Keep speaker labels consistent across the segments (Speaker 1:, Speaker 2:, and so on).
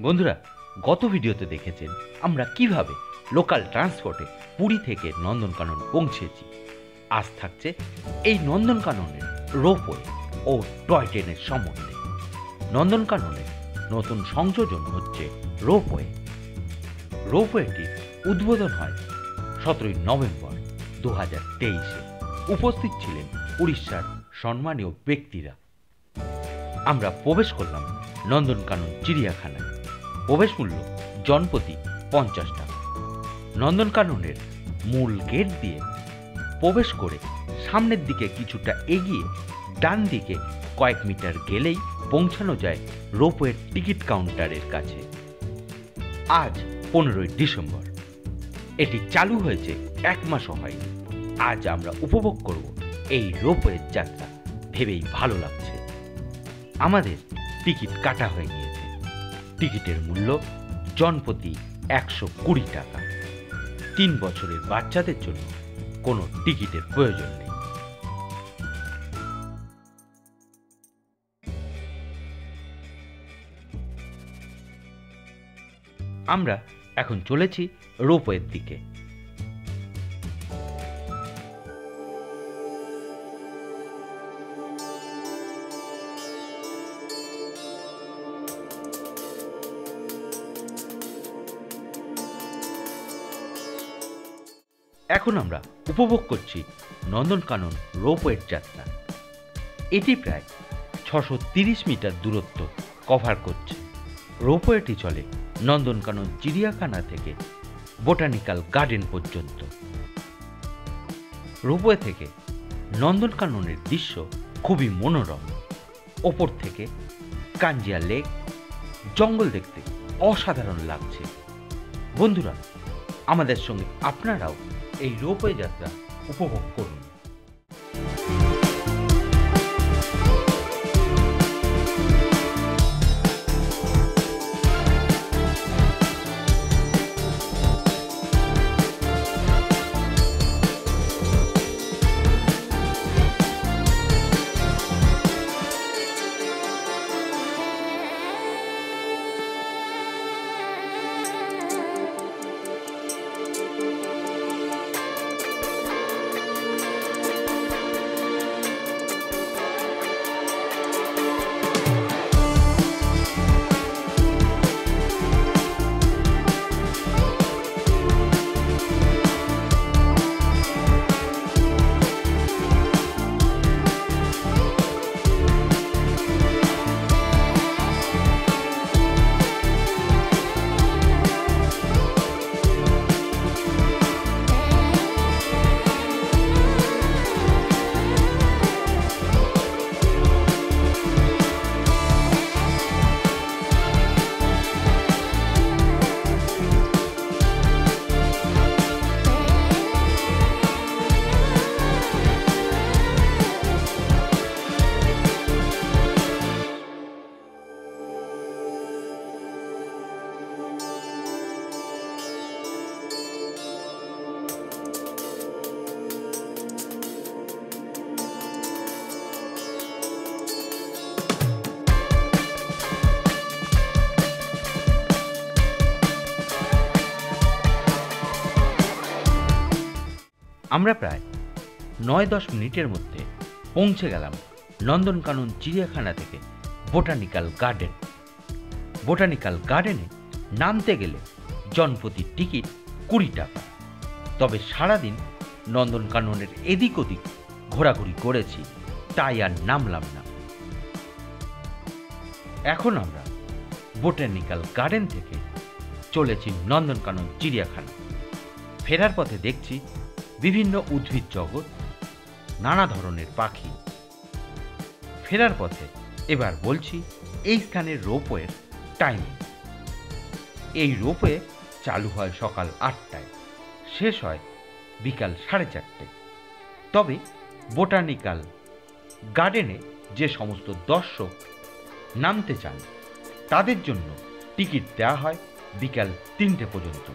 Speaker 1: বন্ধুরা, গত ভিডিওতে দেখেছেন আমরা কিভাবে লোকাল ট্রান্সপোর্টে পুরী থেকে নন্দনকানন পৌঁছেছি। আজ থাকছে এই নন্দনকাননের রোপওয়ে ও টয় ট্রেনের সম্বন্ধে। নন্দনকাননের নতুন সংযোজন হচ্ছে রোপওয়ে। রোপওয়েটির উদ্বোধন হয় 17 নভেম্বর 2023-এ। উপস্থিত ছিলেন উড়িষ্যার সম্মানীয় ব্যক্তিরা। আমরা প্রবেশ করলাম নন্দনকানন চিড়িয়াখানায়। প্রবেশ মূল্য জনপ্রতি 50 টাকা। নন্দনকাননের মূল গেট দিয়ে প্রবেশ করে সামনের দিকে কিছুটা এগিয়ে ডান দিকে কয়েক মিটার গেলেই পৌঁছানো যায় রোপওয়ের টিকিট কাউন্টারের কাছে। আজ 15 ডিসেম্বর। এটি চালু হয়েছে 1 মাসও হয়নি। আজ আমরা উপভোগ করব এই রোপওয়ের যাত্রা। ভেবেই ভালো লাগছে। আমাদের টিকিট কাটা হয়ে গিয়েছে। টিকিটের মূল্য জনপ্রতি 120 টাকা। 3 বছরের বাচ্চাদের জন্য কোনো টিকিটের প্রয়োজন নেই। আমরা এখন চলেছি রোপওয়ের দিকে। এখন আমরা উপভোগ করছি নন্দনকানন রোপওয়ের যাত্রা। এটি প্রায় 630 মিটার দূরত্ব কভার করছে। রোপওয়েটি চলে নন্দনকানন চিড়িয়াখানা থেকে বোটানিক্যাল গার্ডেন পর্যন্ত। রোপওয়ে থেকে নন্দনকাননের দৃশ্য খুবই মনোরম। ওপর থেকে কাঞ্জিয়া লেক, জঙ্গল দেখতে অসাধারণ লাগছে। বন্ধুরা, আমাদের সঙ্গে আপনারাও এই রোপওয়ে যাত্রা উপভোগ করুন। আমরা প্রায় 9-10 মিনিটের মধ্যে পৌঁছে গেলাম নন্দনকানন চিড়িয়াখানা থেকে বোটানিক্যাল গার্ডেন। বোটানিক্যাল গার্ডেনে নামতে গেলে জনপ্রতি টিকিট 20 টাকা। তবে সারাদিন নন্দনকাননের এদিক ওদিক ঘোরাঘুরি করেছি, তাই আর নামলাম না। এখন আমরা বোটানিক্যাল গার্ডেন থেকে চলেছি নন্দনকানন চিড়িয়াখানা। ফেরার পথে দেখছি বিভিন্ন উদ্ভিদ জগৎ, নানা ধরনের পাখি। ফেরার পথে এবার বলছি এই স্থানের রোপওয়ের টাইমিং। এই রোপওয়ে চালু হয় সকাল 8টায়, শেষ হয় বিকাল 4:30টায়। তবে বোটানিক্যাল গার্ডেনে যে সমস্ত দর্শক নামতে চান তাদের জন্য টিকিট দেওয়া হয় বিকাল 3টে পর্যন্ত।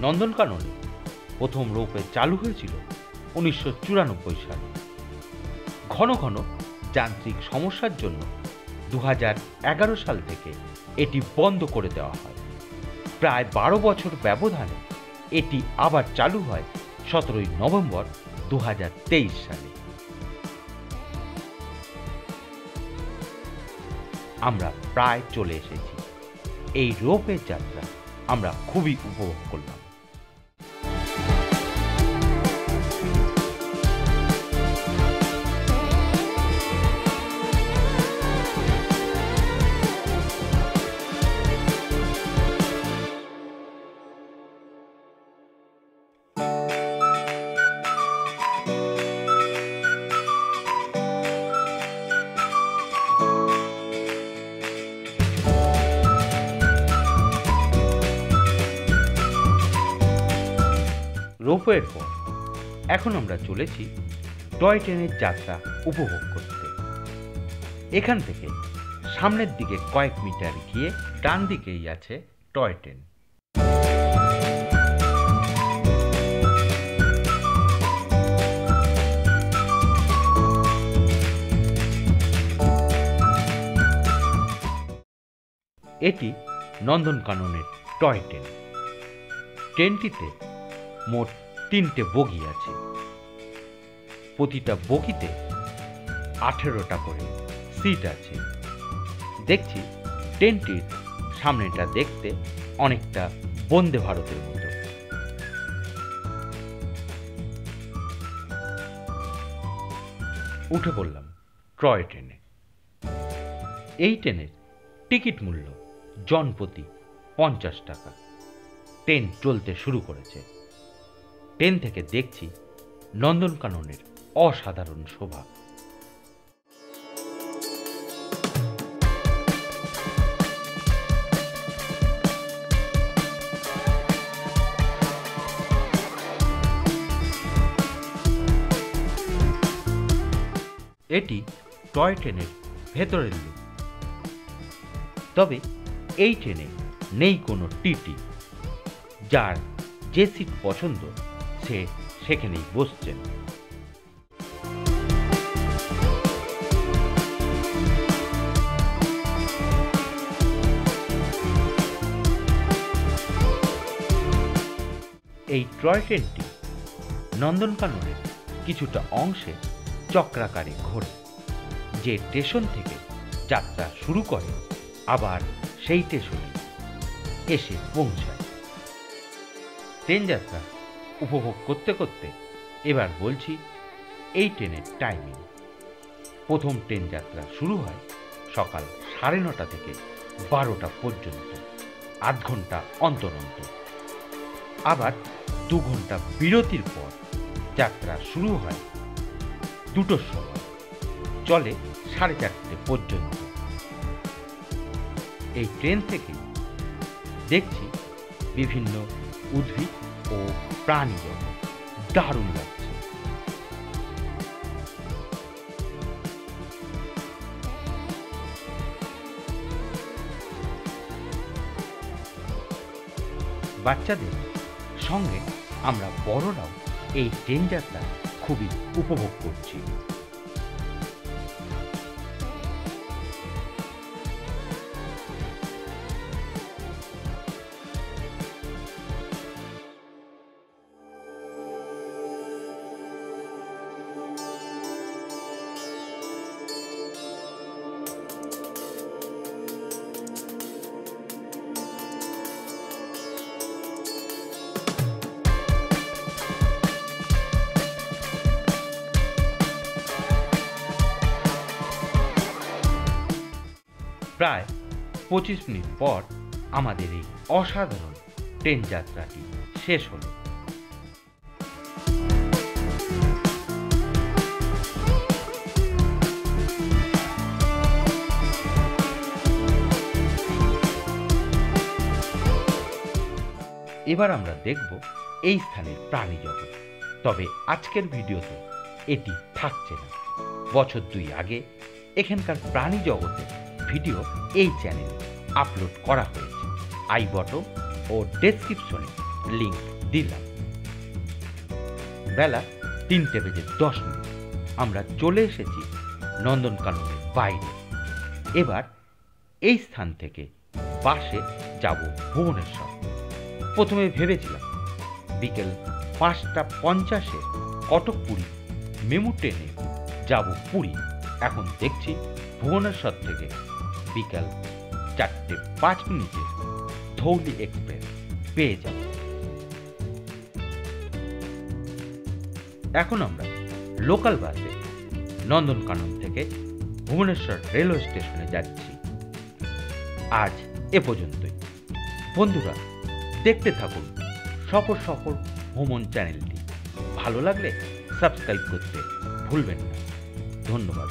Speaker 1: নন্দনকাননে প্রথম রোপওয়ে চালু হয়েছিল 1994 সালে। ঘন ঘন যান্ত্রিক সমস্যার জন্য 2011 সাল থেকে এটি বন্ধ করে দেওয়া হয়। প্রায় 12 বছর ব্যবধানে এটি আবার চালু হয় 17 নভেম্বর 2023 সালে। আমরা প্রায় চলে এসেছি। এই রোপওয়ে যাত্রা আমরা খুবই উপভোগ করলাম। রোপওয়ের পর এখন আমরা চলেছি টয় ট্রেনের যাত্রা উপভোগ করতে। এখান থেকে সামনের দিকে কয়েক মিটার গিয়ে ডান দিকেই আছে টয় ট্রেন। এটি নন্দনকাননের টয় ট্রেন। ট্রেনটিতে মোট 3টে বগি আছে। প্রতিটা বগিতে 18টা করে সিট আছে। দেখছি ট্রেনটির সামনেটা দেখতে অনেকটা বন্দে ভারতের মতো। উঠে পড়লাম টয় ট্রেনে। এই ট্রেনের টিকিট মূল্য জনপ্রতি 50 টাকা। ট্রেন চলতে শুরু করেছে। ট্রেন থেকে দেখছি নন্দনকাননের অসাধারণ শোভা। এটি টয় ট্রেনের ভেতরের লুক। তবে এই ট্রেনে নেই কোনো টিটি। যার যে সিট পছন্দ সে সেখানেই বসছেন। এই টয় ট্রেনটি নন্দনকাননের কিছুটা অংশে চক্রাকারে ঘোরে। যে স্টেশন থেকে যাত্রা শুরু করে আবার সেই স্টেশনে এসে পৌঁছায়। ট্রেন যাত্রা উপভোগ করতে করতে এবার বলছি এই ট্রেনের টাইমিং। প্রথম ট্রেন যাত্রা শুরু হয় সকাল 9:30 থেকে 12টা পর্যন্ত, 8 ঘন্টা অন্তর অন্তর। আবার 2 ঘন্টা বিরতির পর যাত্রা শুরু হয় 2টোর সময়, চলে 4:30 পর্যন্ত। এই ট্রেন থেকে দেখছি বিভিন্ন উদ্ভিদ ও প্রাণী জগৎ। দারুণ লাগছে। বাচ্চাদের সঙ্গে আমরা বড়রাও এই ট্রেন যাত্রা খুবই উপভোগ করছি। প্রায় 25 মিনিট পর আমাদের এই অসাধারণ ট্রেন যাত্রাটি শেষ হলো। এবার আমরা দেখব এই স্থানের প্রাণী জগৎ। তবে আজকের ভিডিওতে এটি থাকছে না। বছর 2 আগে এখানকার প্রাণী জগতের ভিডিও এই চ্যানেলে আপলোড করা হয়েছে। আই বটন ও ডেসক্রিপশনে লিংক দিলাম। বেলা 3:10 আমরা চলে এসেছি নন্দনকাননের বাইরে। এবার এই স্থান থেকে বাসে যাব ভুবনেশ্বর। প্রথমে ভেবেছিলাম বিকেল 5:50 কটক পুরী মেমু ট্রেনে যাব পুরী। এখন দেখছি ভুবনেশ্বর থেকে বিকাল 4:05 ধৌলি এক্সপ্রেস পেয়ে যাব। এখন আমরা লোকাল বাসে নন্দনকানন থেকে ভুবনেশ্বর রেলওয়ে স্টেশনে যাচ্ছি। আজ এ পর্যন্তই। বন্ধুরা, দেখতে থাকুন সফর সফর ভ্রমণ চ্যানেলটি। ভালো লাগলে সাবস্ক্রাইব করতে ভুলবেন না। ধন্যবাদ।